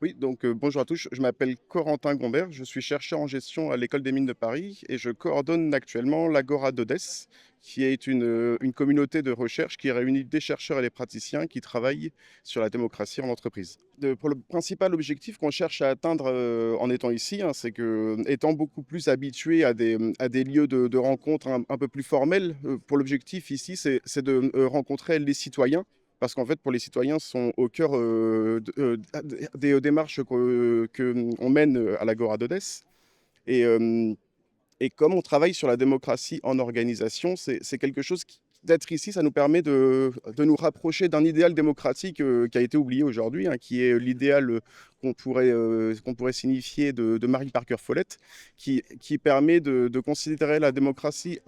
Oui, donc bonjour à tous, je m'appelle Corentin Gombert, je suis chercheur en gestion à l'École des mines de Paris et je coordonne actuellement l'Agora d'Odès, qui est une communauté de recherche qui réunit des chercheurs et des praticiens qui travaillent sur la démocratie en entreprise. Pour le principal objectif qu'on cherche à atteindre en étant ici, hein, c'est que, étant beaucoup plus habitué à des lieux de rencontres un peu plus formels, pour l'objectif ici, c'est de rencontrer les citoyens parce qu'en fait, pour les citoyens, sont au cœur des démarches qu'on mène à l'Agora d'Odès. Et, euh, et comme on travaille sur la démocratie en organisation, c'est quelque chose d'être ici, ça nous permet de nous rapprocher d'un idéal démocratique qui a été oublié aujourd'hui, hein, qui est l'idéal qu'on pourrait signifier de Mary Parker Follett, qui permet de considérer la démocratie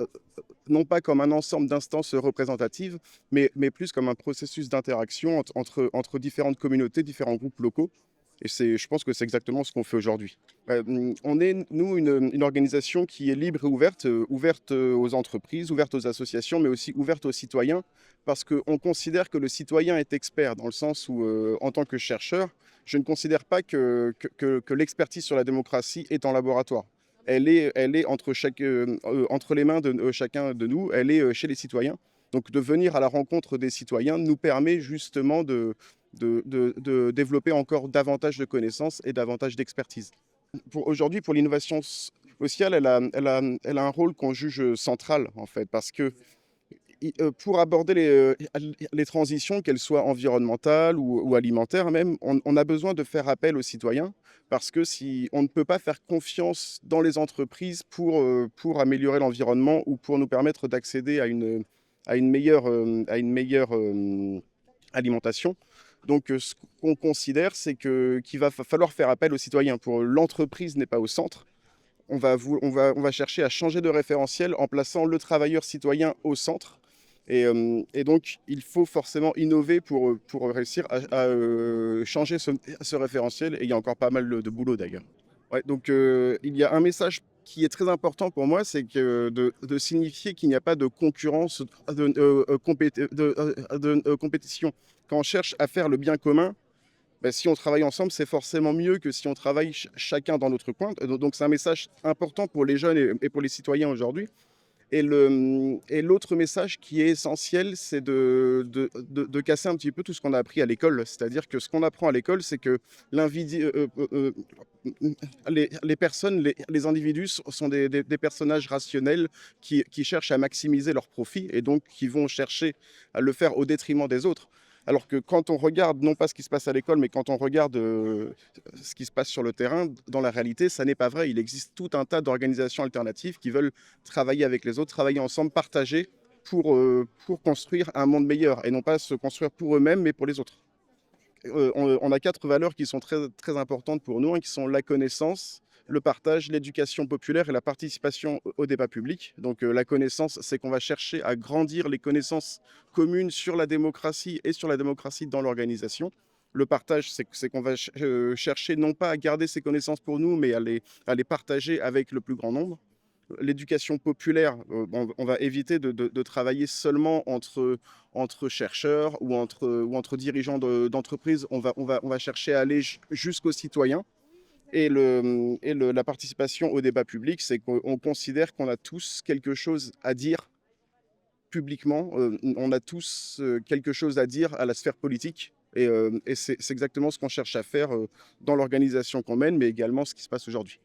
non pas comme un ensemble d'instances représentatives, mais plus comme un processus d'interaction entre différentes communautés, différents groupes locaux. Et je pense que c'est exactement ce qu'on fait aujourd'hui. On est, nous, une organisation qui est libre et ouverte, ouverte aux entreprises, ouverte aux associations, mais aussi ouverte aux citoyens, parce qu'on considère que le citoyen est expert, dans le sens où, en tant que chercheur, je ne considère pas que l'expertise sur la démocratie est en laboratoire. Elle est entre les mains de chacun de nous, elle est chez les citoyens. Donc de venir à la rencontre des citoyens nous permet justement de développer encore davantage de connaissances et davantage d'expertise. Aujourd'hui, pour l'innovation sociale, elle a un rôle qu'on juge central, en fait, parce que pour aborder les transitions, qu'elles soient environnementales ou alimentaires même, on a besoin de faire appel aux citoyens, parce que si on ne peut pas faire confiance dans les entreprises pour améliorer l'environnement ou pour nous permettre d'accéder à une meilleure alimentation. Donc, ce qu'on considère, c'est qu'il va falloir faire appel aux citoyens. Pour l'entreprise n'est pas au centre. On va chercher à changer de référentiel en plaçant le travailleur citoyen au centre. Et donc, il faut forcément innover pour réussir changer ce référentiel. Et il y a encore pas mal de boulot d'ailleurs. Ouais, donc, il y a un message qui est très important pour moi, c'est de signifier qu'il n'y a pas de concurrence, de compétition. Quand on cherche à faire le bien commun, ben, si on travaille ensemble, c'est forcément mieux que si on travaille chacun dans notre coin. Donc c'est un message important pour les jeunes et pour les citoyens aujourd'hui. Et l'autre message qui est essentiel, c'est de casser un petit peu tout ce qu'on a appris à l'école. C'est-à-dire que ce qu'on apprend à l'école, c'est que les personnes, les individus sont des personnages rationnels qui cherchent à maximiser leur profit et donc qui vont chercher à le faire au détriment des autres. Alors que quand on regarde, non pas ce qui se passe à l'école, mais quand on regarde ce qui se passe sur le terrain, dans la réalité, ça n'est pas vrai. Il existe tout un tas d'organisations alternatives qui veulent travailler avec les autres, travailler ensemble, partager pour construire un monde meilleur et non pas se construire pour eux-mêmes, mais pour les autres. On a quatre valeurs qui sont très, très importantes pour nous, hein, qui sont la connaissance, le partage, l'éducation populaire et la participation au débat public. Donc la connaissance, c'est qu'on va chercher à grandir les connaissances communes sur la démocratie et sur la démocratie dans l'organisation. Le partage, c'est qu'on va chercher non pas à garder ces connaissances pour nous, mais à les partager avec le plus grand nombre. L'éducation populaire, on va éviter de travailler seulement entre chercheurs ou entre dirigeants d'entreprises. On va chercher à aller jusqu'aux citoyens. La participation au débat public, c'est qu'on considère qu'on a tous quelque chose à dire publiquement. On a tous quelque chose à dire à la sphère politique. Et c'est exactement ce qu'on cherche à faire dans l'organisation qu'on mène, mais également ce qui se passe aujourd'hui.